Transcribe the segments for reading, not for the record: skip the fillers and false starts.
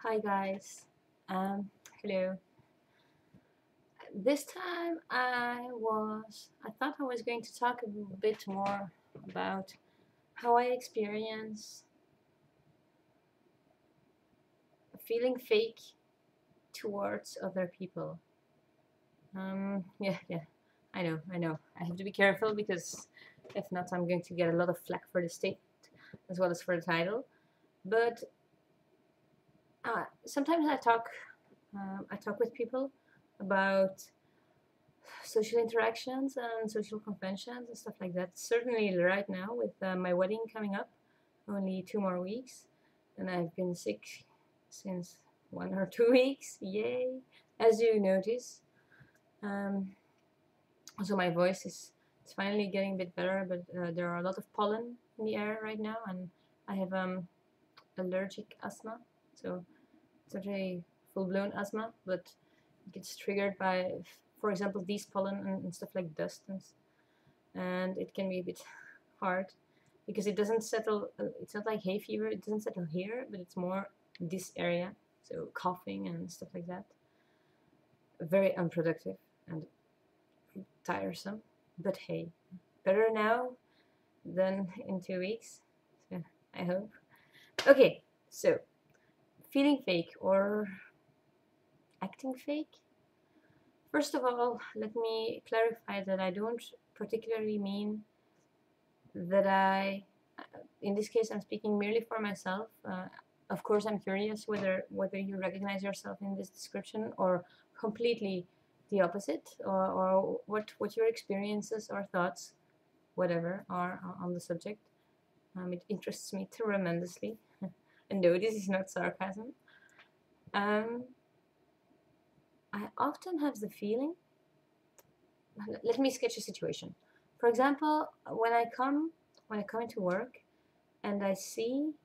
Hi guys. Hello. This time I thought I was going to talk a bit more about how I experience feeling fake towards other people. Yeah. I know. I have to be careful because if not I'm going to get a lot of flack for the state as well as for the title. But sometimes I talk with people about social interactions and social conventions and stuff like that. Certainly right now with my wedding coming up, only 2 more weeks, and I've been sick since 1 or 2 weeks. Yay! As you notice, um, also my voice is it's finally getting a bit better, but there are a lot of pollen in the air right now, and I have allergic asthma, so it's not really full-blown asthma, but it gets triggered by, for example, these pollen and stuff like dust, and it can be a bit hard because it doesn't settle. It's not like hay fever; it doesn't settle here, but it's more this area. So coughing and stuff like that. Very unproductive and tiresome. But hey, better now than in 2 weeks. So I hope. Okay, so feeling fake or acting fake. First of all, let me clarify that I don't particularly mean that in this case, I'm speaking merely for myself. Of course, I'm curious whether you recognize yourself in this description or completely the opposite, or what your experiences or thoughts, whatever, are on the subject. It interests me tremendously. And no, this is not sarcasm. Um, I often have the feeling. Let me sketch a situation. For example, when I come into work and I see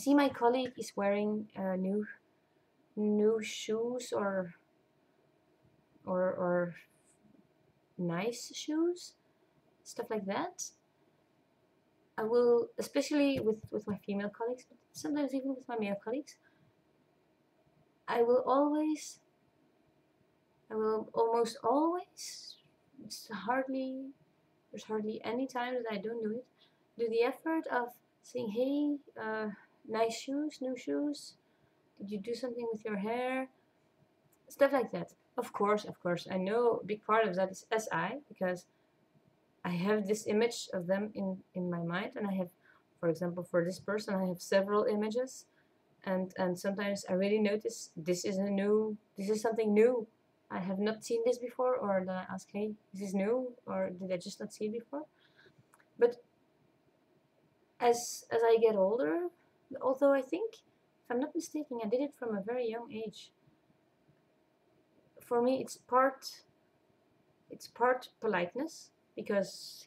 my colleague is wearing new shoes or nice shoes, stuff like that. I will, especially with my female colleagues, but sometimes even with my male colleagues, I will almost always, there's hardly any time that I don't do the effort of saying, hey, nice shoes, new shoes, did you do something with your hair, stuff like that. Of course, I know a big part of that is SI, because I have this image of them in my mind, and I have, for example, for this person, I have several images, and sometimes I really notice this is something new. I have not seen this before, or then I ask, hey, this is new, or did I just not see it before? But as I get older, although I think, if I'm not mistaken, I did it from a very young age. For me, it's part politeness, because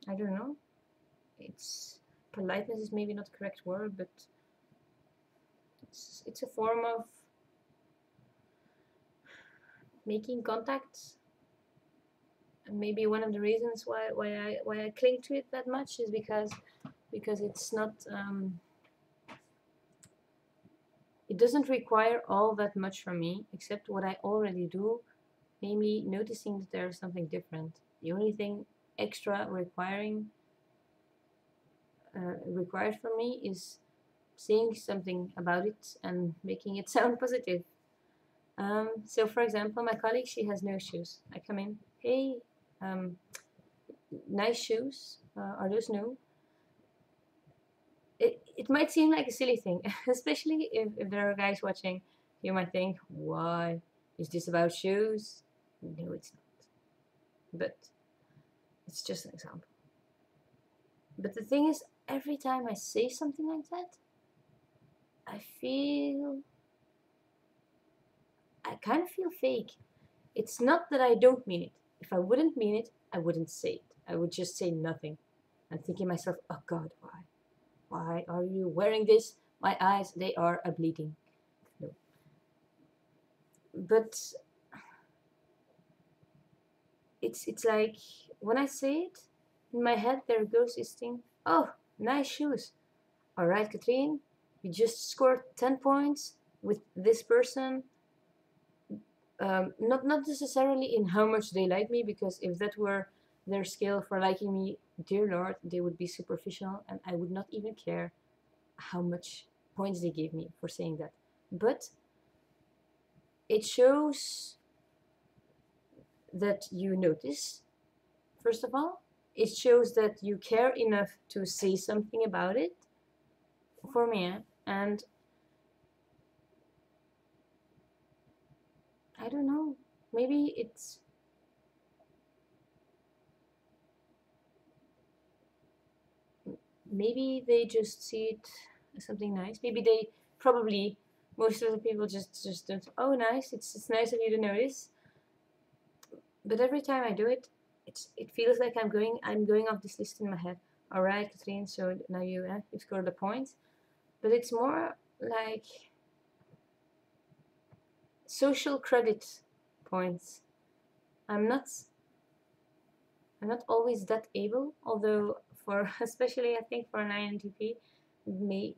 I don't know, it's politeness is maybe not the correct word, but it's a form of making contacts. And maybe one of the reasons why I cling to it that much is because it's not it doesn't require all that much from me, except what I already do, namely noticing that there's something different. The only thing extra required from me is saying something about it and making it sound positive. So for example, my colleague, she has no shoes. I come in, hey, nice shoes, are those new? It might seem like a silly thing, especially if there are guys watching. You might think, why is this about shoes? No, it's not, but it's just an example. But the thing is, every time I say something like that, I kind of feel fake. It's not that I don't mean it. If I wouldn't mean it, I wouldn't say it. I would just say nothing. I'm thinking myself, oh God, why? Why are you wearing this? My eyes, they are bleeding. No. But it's like, when I say it, in my head there goes this thing, oh, nice shoes. Alright, Katrine, you just scored 10 points with this person. Not necessarily in how much they like me, because if that were their scale for liking me, dear Lord, they would be superficial and I would not even care how much points they gave me for saying that. But it shows that you notice, first of all. It shows that you care enough to say something about it for me. And I don't know, maybe maybe they just see it as something nice. Maybe they probably, most of the people just don't, oh nice, it's nice of you to notice. But every time I do it, it feels like I'm going off this list in my head. All right, Katrien, so now you scored a point. But it's more like social credit points. I'm not always that able, although for especially I think for an INTP,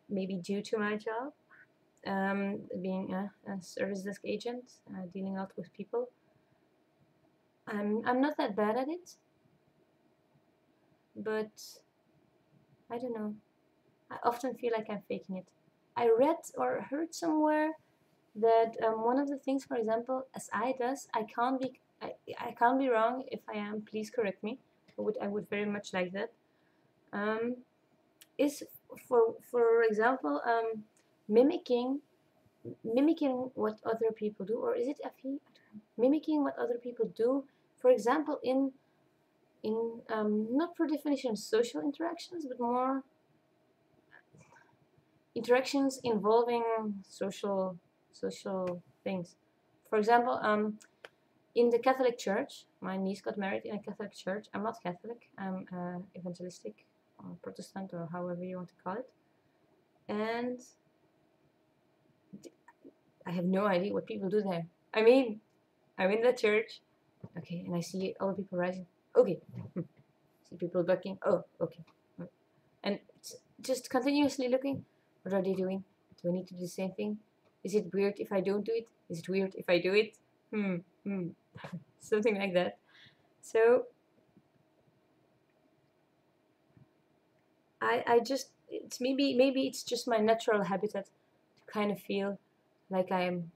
maybe due to my job, being a service desk agent, dealing a lot with people. I'm not that bad at it, but I don't know. I often feel like I'm faking it. I read or heard somewhere that one of the things, for example, SI does, I can't be wrong. If I am, please correct me. I would very much like that. Is for example, mimicking what other people do, or is it FE? Mimicking what other people do. For example, in not per definition social interactions, but more interactions involving social things. For example, in the Catholic Church, my niece got married in a Catholic church. I'm not Catholic. I'm evangelistic or Protestant or however you want to call it. And I have no idea what people do there. I mean, I'm in the church, okay, and I see all the people rising. Okay, see people ducking. Oh, okay, and just continuously looking. What are they doing? Do I need to do the same thing? Is it weird if I don't do it? Is it weird if I do it? Something like that. So I just, it's maybe it's just my natural habitat to kind of feel like I'm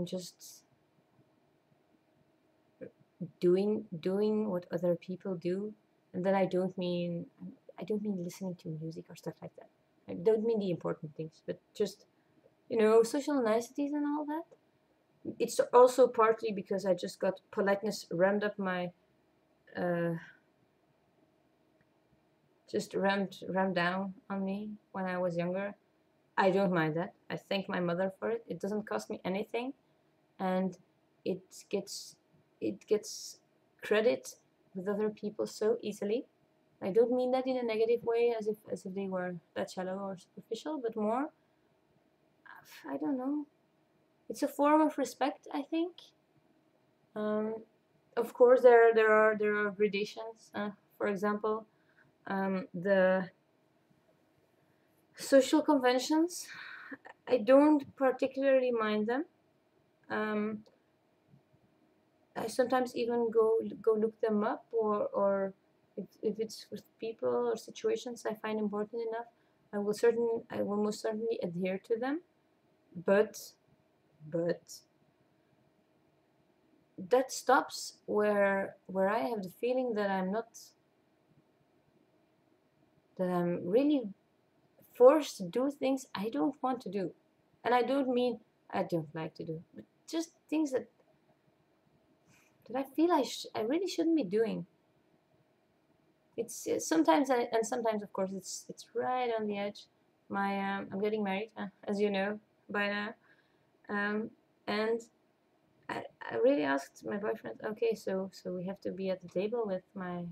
just doing what other people do, and then I don't mean listening to music or stuff like that. I don't mean the important things, but just, social niceties and all that. It's also partly because I just got politeness rammed up my just rammed down on me when I was younger. I don't mind that. I thank my mother for it. It doesn't cost me anything, and it gets credit with other people so easily. I don't mean that in a negative way, as if they were that shallow or superficial, but more, I don't know. It's a form of respect, I think. Of course, there are gradations. For example, the social conventions, I don't particularly mind them. I sometimes even go look them up, or if it's with people or situations I find important enough, I will most certainly adhere to them. But that stops where I have the feeling that I'm really forced to do things I don't want to do. And I don't mean I don't like to do, but just things that I feel I really shouldn't be doing. It's sometimes, and sometimes of course it's right on the edge. I'm getting married, as you know by now, and I really asked my boyfriend, okay, so we have to be at the table with my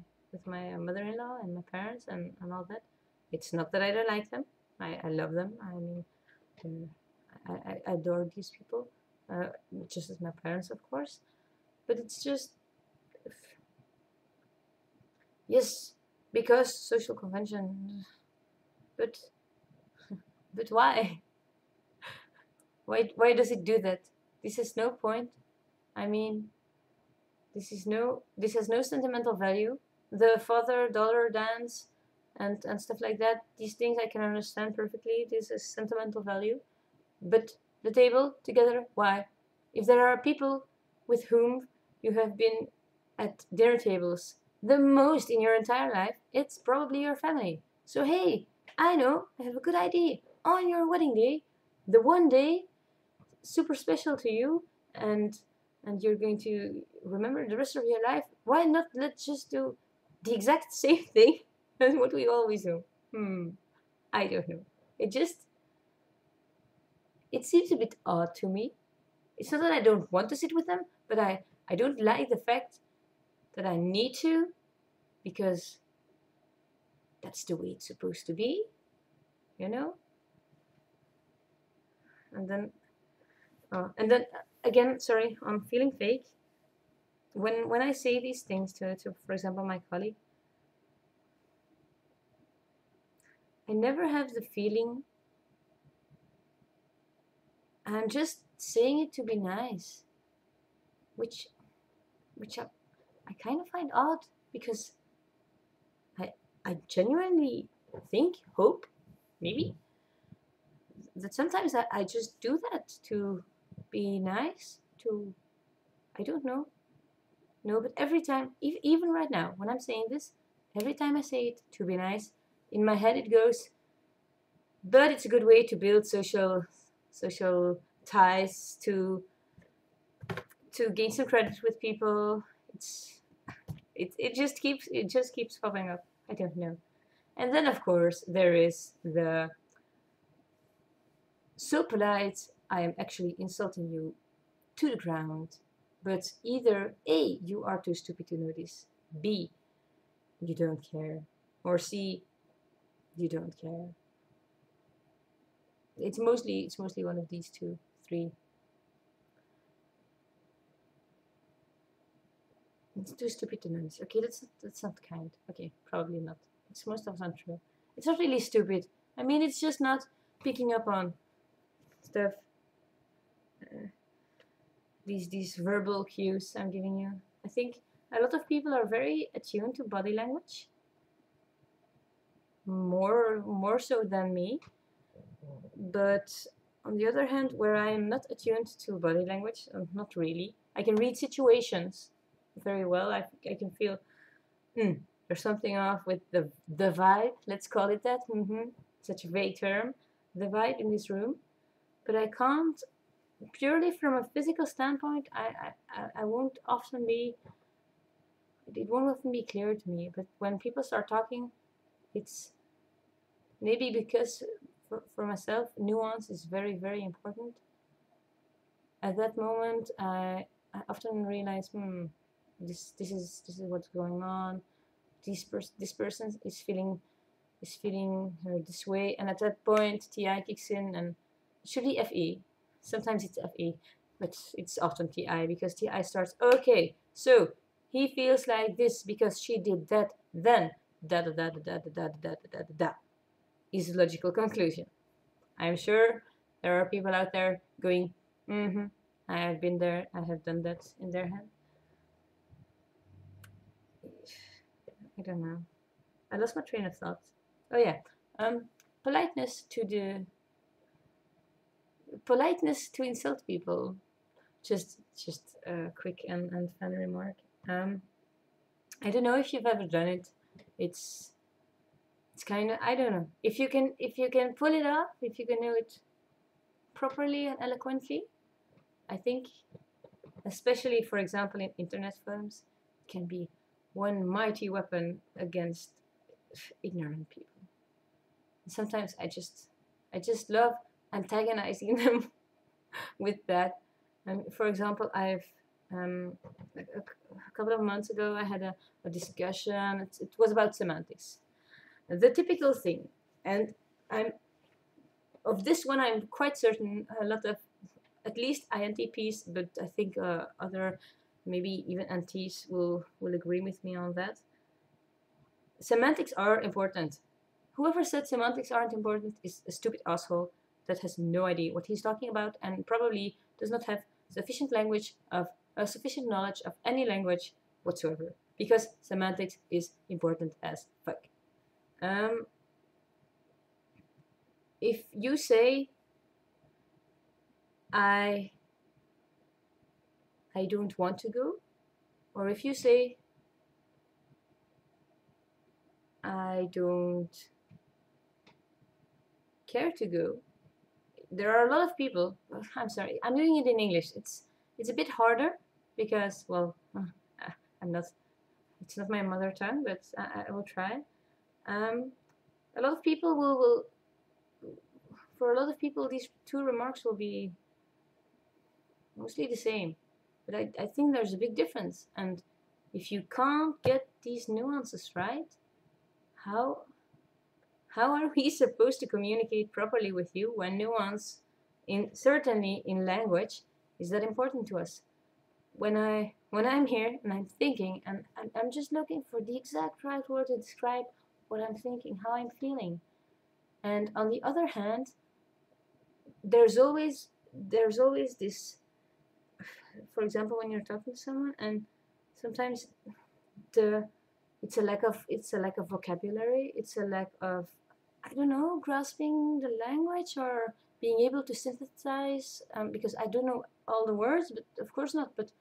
mother-in-law and my parents and all that. It's not that I don't like them. I love them. I mean, I adore these people, just as my parents, of course. But it's just, yes, because social convention. But But why? Why does it do that? This has no point. I mean, this has no sentimental value. The father-daughter dance and stuff like that, these things I can understand perfectly. This is sentimental value. But the table together, why? If there are people with whom you have been at dinner tables the most in your entire life, it's probably your family. So hey, I know, I have a good idea. On your wedding day, the one day super special to you, and you're going to remember the rest of your life, why not let's just do the exact same thing as what we always do? I don't know. It seems a bit odd to me. It's not that I don't want to sit with them, but I don't like the fact that I need to, because that's the way it's supposed to be, you know? And then, again, sorry, I'm feeling fake. When I say these things to, for example, my colleague, I never have the feeling I'm just saying it to be nice, which I kind of find odd, because I genuinely hope, maybe, that sometimes I just do that to be nice, to, I don't know. No, but every time, even right now, when I'm saying this, every time I say it to be nice, in my head it goes, but it's a good way to build social ties, to gain some credit with people. It just keeps popping up. I don't know. And then of course there is the so polite I am actually insulting you to the ground, but either A, you are too stupid to notice, B, you don't care, or C, you don't care. It's mostly one of these two, three. It's too stupid to notice. Okay, that's not kind. Okay, probably not. It's most often true. It's not really stupid. I mean, it's just not picking up on stuff. These verbal cues I'm giving you. I think a lot of people are very attuned to body language. More so than me. But on the other hand, where I am not attuned to body language, not really. I can read situations very well. I can feel there's something off with the vibe. Let's call it that. Such a vague term. The vibe in this room, but I can't, purely from a physical standpoint. I won't often be. It won't often be clear to me. But when people start talking, it's maybe because for myself, nuance is very, very important. At that moment, I often realize, this is what's going on. This person is feeling this way, and at that point, TI kicks in, and it should be FE. Sometimes it's FE, but it's often TI, because TI starts. Okay, so he feels like this because she did that. Then da da da da da da da da da da is the logical conclusion. I'm sure there are people out there going, I have been there, I have done that, in their head. I don't know. I lost my train of thought. Oh yeah, politeness to insult people. Just a quick and fun remark. I don't know if you've ever done it. It's kind of, I don't know, if you can pull it off, if you can do it properly and eloquently. I think, especially for example in internet forums, it can be one mighty weapon against ignorant people. And sometimes I just love antagonizing them with that. For example, I've a couple of months ago I had a discussion. It was about semantics, the typical thing, and I'm quite certain a lot of, at least INTPs, but I think other, maybe even NTs will agree with me on that. Semantics are important. whoever said semantics aren't important is a stupid asshole that has no idea what he's talking about and probably does not have sufficient sufficient knowledge of any language whatsoever, because semantics is important as fuck. If you say I don't want to go, or if you say I don't care to go, there are a lot of people. I'm sorry, I'm doing it in English. It's a bit harder because, well, I'm not. It's not my mother tongue, but I will try. A lot of people will. For a lot of people, these two remarks will be mostly the same, but I think there's a big difference. And if you can't get these nuances right, how are we supposed to communicate properly with you when nuance, certainly in language, is that important to us? When I'm here and I'm thinking and I'm just looking for the exact right word to describe what I'm thinking, how I'm feeling. And on the other hand, there's always this, for example, when you're talking to someone, and sometimes it's a lack of vocabulary, it's a lack of, I don't know, grasping the language or being able to synthesize, because I don't know all the words, but of course not. But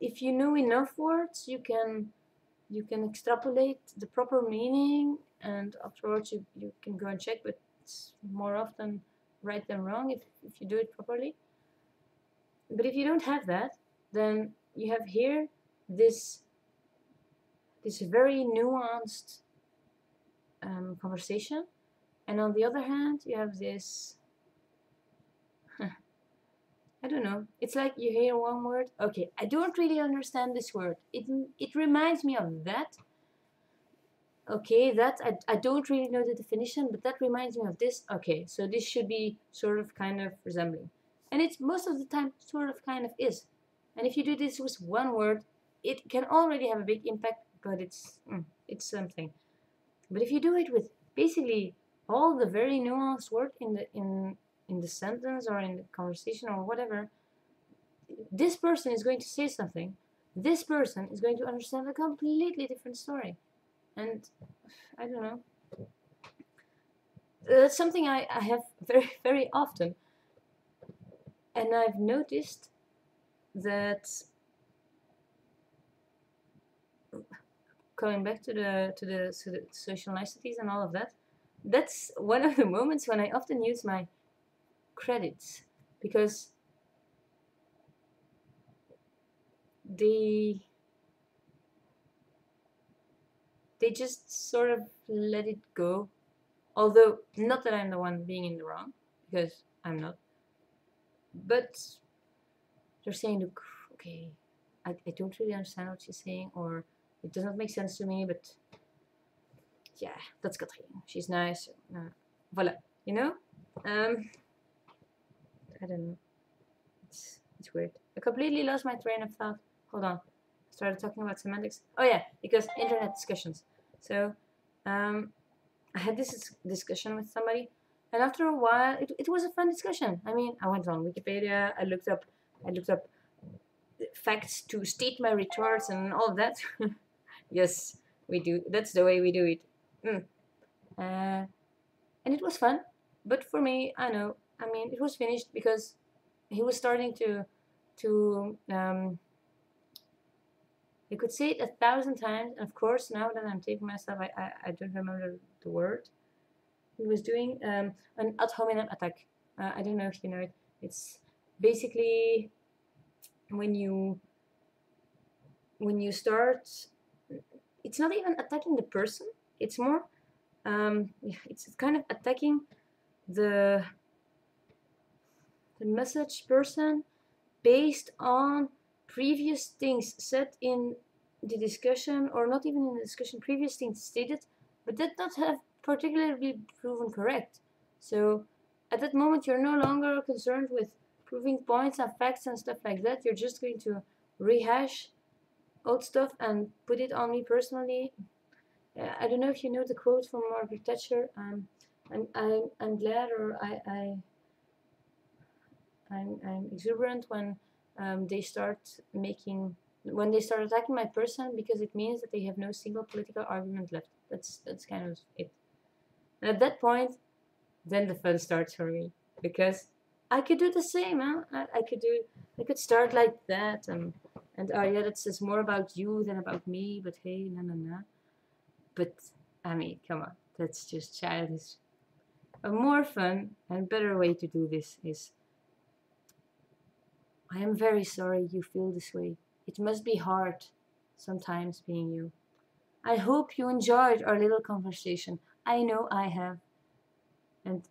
if you know enough words, you can extrapolate the proper meaning, and afterwards you can go and check, but it's more often right than wrong if you do it properly. But if you don't have that, then you have here this very nuanced conversation, and on the other hand you have this I don't know, it's like you hear one word, okay, I don't really understand this word, it reminds me of that, okay, that I don't really know the definition, but that reminds me of this, okay, so this should be sort of kind of resembling, and it's most of the time sort of kind of is. And if you do this with one word, it can already have a big impact, but it's something. But if you do it with basically all the very nuanced word in the sentence or in the conversation or whatever, this person is going to say something. This person is going to understand a completely different story. And I don't know. That's something I have very, very often. And I've noticed that, going back to the social niceties and all of that, that's one of the moments when I often use my credits, because they just sort of let it go, although not that I'm the one being in the wrong, because I'm not, but they're saying, look, okay, I don't really understand what she's saying, or it does not make sense to me, but yeah, that's Catherine, she's nice, voila, you know. I don't know, it's weird. I completely lost my train of thought. Hold on, started talking about semantics. Oh yeah, because internet discussions. So I had this discussion with somebody, and after a while it was a fun discussion. I mean, I went on Wikipedia, I looked up facts to state my retorts and all of that. Yes, we do, that's the way we do it. And it was fun, but for me, I mean, it was finished because he was starting to you could say it 1,000 times, and of course now that I'm taping myself, I don't remember the word. He was doing an ad hominem attack. I don't know if you know it. It's basically when you start, it's not even attacking the person, it's more it's kind of attacking the message person based on previous things said in the discussion, or not even in the discussion, previous things stated, but that not have particularly proven correct. So at that moment you're no longer concerned with proving points and facts and stuff like that. You're just going to rehash old stuff and put it on me personally. I don't know if you know the quote from Margaret Thatcher. I'm glad, or I'm exuberant when they start making when they start attacking my person, because it means that they have no single political argument left. That's kind of it. And at that point, then the fun starts for me, because I could do the same. Huh? I could start like that, and oh yeah, that says more about you than about me. But hey, no, no, no. But I mean, come on, that's just childish. A more fun and better way to do this is, I am very sorry you feel this way. It must be hard sometimes being you. I hope you enjoyed our little conversation. I know I have. And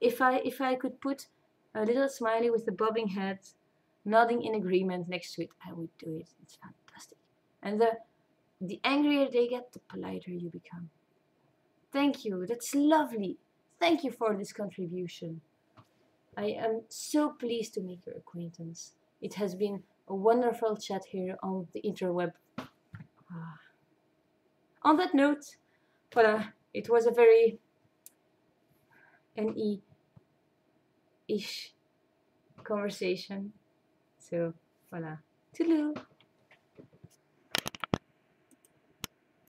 if I could put a little smiley with a bobbing head, nodding in agreement next to it, I would do it. It's fantastic. And the angrier they get, the politer you become. Thank you. That's lovely. Thank you for this contribution. I am so pleased to make your acquaintance. It has been a wonderful chat here on the interweb. Ah. On that note, voilà, it was a very NE-ish conversation. So, voilà. Toodaloo!